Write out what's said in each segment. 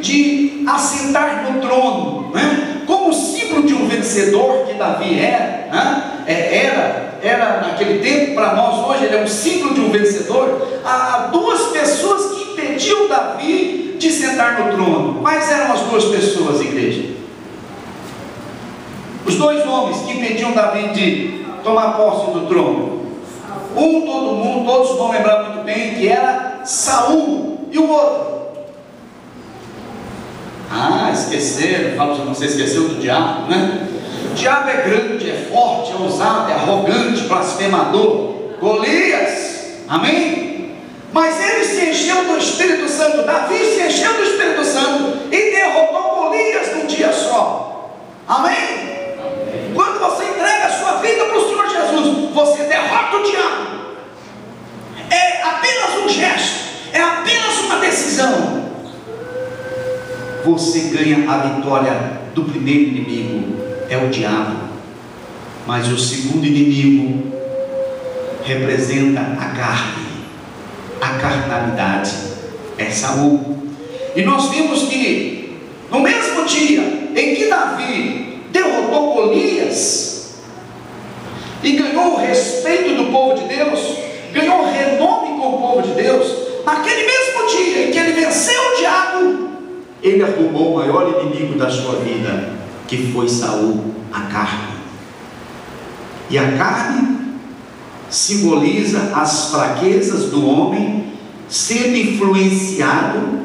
de assentar no trono, né? Como símbolo de um vencedor que Davi era, né? Era naquele tempo. Para nós hoje ele é um símbolo de um vencedor. Há duas pessoas que impediam Davi de sentar no trono. Quais eram as duas pessoas, igreja? Os dois homens que impediam Davi de tomar posse do trono. Todos vão lembrar muito bem que era Saul. E o outro? Esqueceram. Falo, você esqueceu do diabo, né? O diabo é grande, é forte, é ousado, é arrogante, blasfemador. Golias, amém? Mas ele se encheu do Espírito Santo. Davi se encheu do Espírito Santo e derrotou Golias num dia só. Amém? Quando você entrega a sua vida para o Senhor Jesus, você derrota o diabo. É apenas um gesto, é apenas uma decisão. Você ganha a vitória do primeiro inimigo, é o diabo. Mas o segundo inimigo representa a carne, a carnalidade, é Saul. E nós vimos que no mesmo dia em que Davi derrotou Golias e ganhou o respeito do povo de Deus, ganhou renome com o povo de Deus, naquele mesmo dia em que ele venceu o diabo, ele arrumou o maior inimigo da sua vida, que foi Saul, a carne. E a carne simboliza as fraquezas do homem, sendo influenciado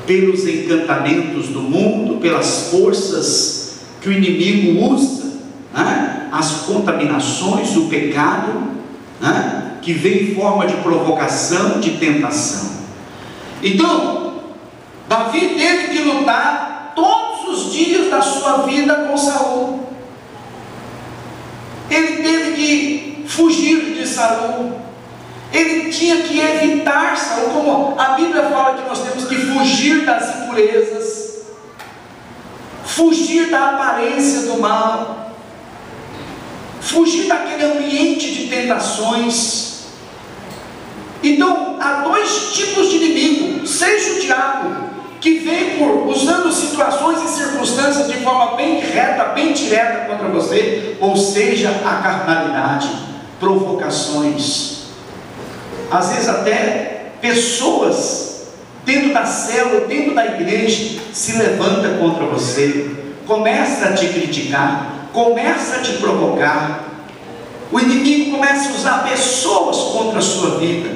pelos encantamentos do mundo, pelas forças que o inimigo usa, né? As contaminações, o pecado, né? Que vem em forma de provocação, de tentação. Então, Davi teve que lutar todos os dias da sua vida com Saul. Ele teve que fugir de Saul. Ele tinha que evitar Saul, como a Bíblia fala que nós temos que fugir das impurezas, fugir da aparência do mal, fugir daquele ambiente de tentações. Então, há dois tipos de inimigo: seja o diabo, que vem usando situações e circunstâncias de forma bem reta, bem direta contra você, ou seja, a carnalidade, provocações. Às vezes até pessoas dentro da célula, dentro da igreja, se levanta contra você, começa a te criticar, começa a te provocar. O inimigo começa a usar pessoas contra a sua vida,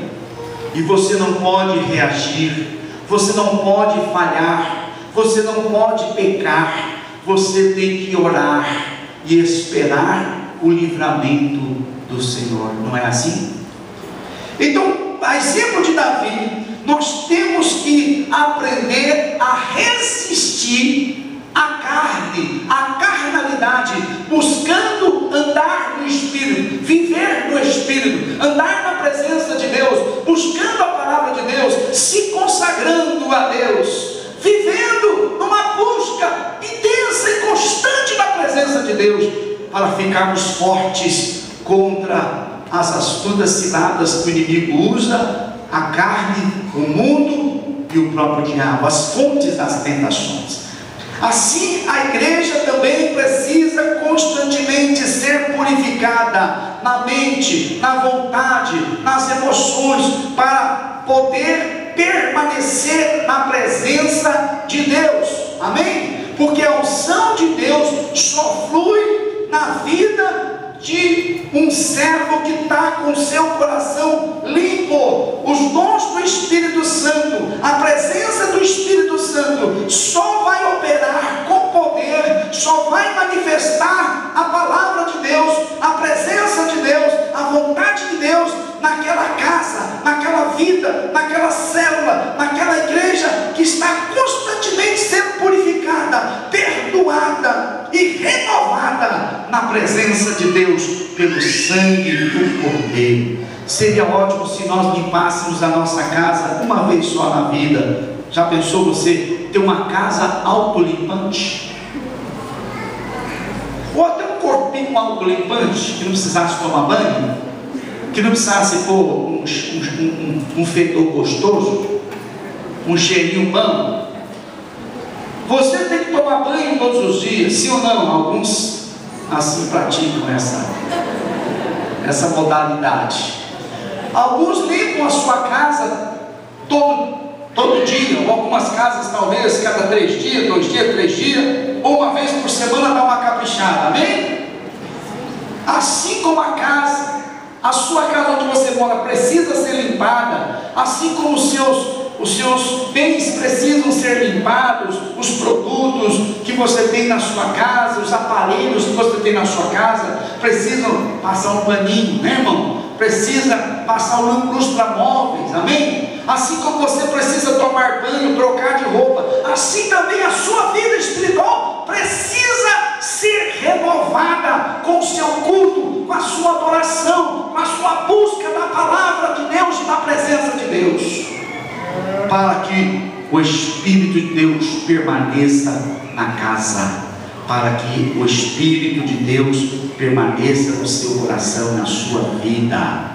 e você não pode reagir, você não pode falhar, você não pode pecar. Você tem que orar e esperar o livramento do Senhor, não é assim? Então, a exemplo de Davi, nós temos que aprender a resistir à carne, à carnalidade, buscando andar no Espírito, viver no Espírito, andar na presença de Deus, buscando a palavra de Deus, se consagrando a Deus, vivendo numa busca intensa e constante da presença de Deus, para ficarmos fortes contra as astutas ciladas que o inimigo usa, a carne, o mundo e o próprio diabo, as fontes das tentações. Assim, a igreja também precisa constantemente ser purificada na mente, na vontade, nas emoções, para poder permanecer na presença de Deus. Amém? Porque a unção de Deus só flui na vida de um servo que está com seu coração limpo. Os dons do Espírito Santo, a presença do Espírito Santo só vai operar com poder, só vai manifestar a palavra de Deus, a presença de Deus, a vontade de Deus naquela casa, naquela vida, naquela célula, naquela igreja que está constantemente sendo purificada, perdoada e renovada na presença de Deus pelo sangue do Cordeiro. Seria ótimo se nós limpássemos a nossa casa uma vez só na vida. Já pensou você ter uma casa autolimpante? Ou até um corpinho autolimpante, que não precisasse tomar banho, que não precisasse pôr um fedor gostoso, um cheirinho bom? Você tem que tomar banho todos os dias, sim ou não? Alguns assim praticam essa modalidade. Alguns limpam a sua casa todo dia, ou algumas casas talvez cada 3 dias, 2 dias, 3 dias, ou uma vez por semana dá uma caprichada, amém? Assim como a sua casa onde você mora precisa ser limpada, assim como os seus bens precisam ser limpados, os produtos que você tem na sua casa, os aparelhos que você tem na sua casa, precisam passar um paninho, né, irmão? Precisa passar um lustramóveis, amém? Assim como você precisa tomar banho, trocar de roupa, assim também a sua vida espiritual precisa ser renovada com o seu culto, com a sua adoração, com a sua busca da palavra de Deus e da presença de Deus, para que o Espírito de Deus permaneça na casa, para que o Espírito de Deus permaneça no seu coração, na sua vida.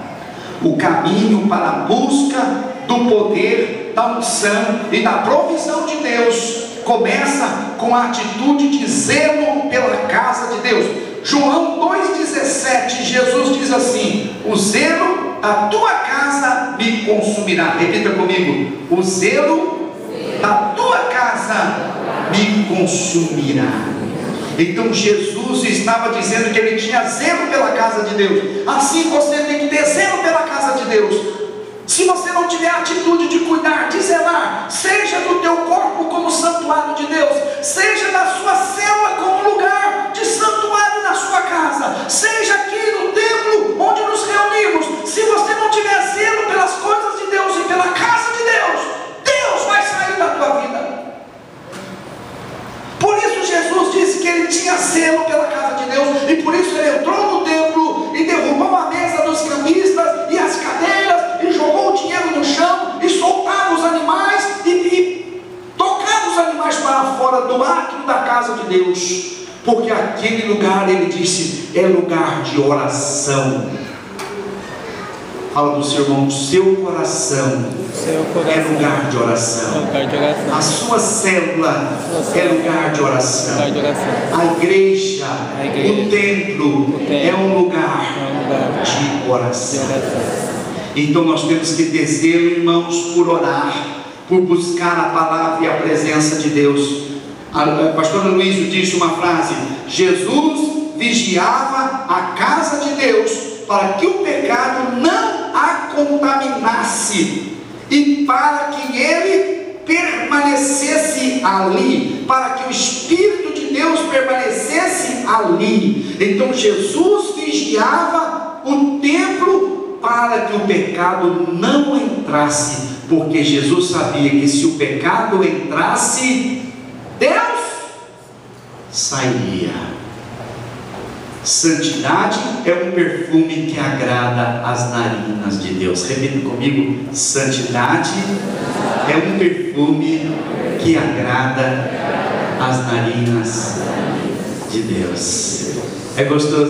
O caminho para a busca do poder, da unção e da provisão de Deus começa com a atitude de zelo pela casa de Deus. João 2,17, Jesus diz assim: o zelo da tua casa me consumirá. Repita comigo: o zelo da tua casa me consumirá. Então Jesus estava dizendo que ele tinha zelo pela casa de Deus. Assim você tem que ter zelo pela casa de Deus. Se você não tiver a atitude de cuidar, de zelar, seja do teu corpo como santuário de Deus, seja da sua célula como lugar de santuário na sua casa, seja aqui no templo onde nos reunimos, se você não tiver zelo pelas coisas de Deus e pela casa de Deus, Deus vai sair da tua vida. Por isso Jesus disse que ele tinha zelo pela casa de Deus, e por isso ele entrou no templo e derrubou a mesa dos cambistas e as cadeiras, e jogou o dinheiro no chão, e soltava os animais, e tocava os animais para fora do átrio da casa de Deus, porque aquele lugar, ele disse, é lugar de oração. Fala para o seu irmão: seu coração é lugar de oração. A sua célula é lugar de oração. A igreja, o templo é um lugar de oração. Então nós temos que ter zelo, irmãos, por orar, por buscar a palavra e a presença de Deus. A pastora Luísa disse uma frase: Jesus vigiava a casa de Deus para que o pecado não a contaminasse, e para que ele permanecesse ali, para que o Espírito de Deus permanecesse ali. Então Jesus vigiava o templo para que o pecado não entrasse, porque Jesus sabia que se o pecado entrasse, Deus sairia. Santidade é um perfume que agrada as narinas de Deus. Repita comigo: santidade é um perfume que agrada as narinas de Deus. É gostoso.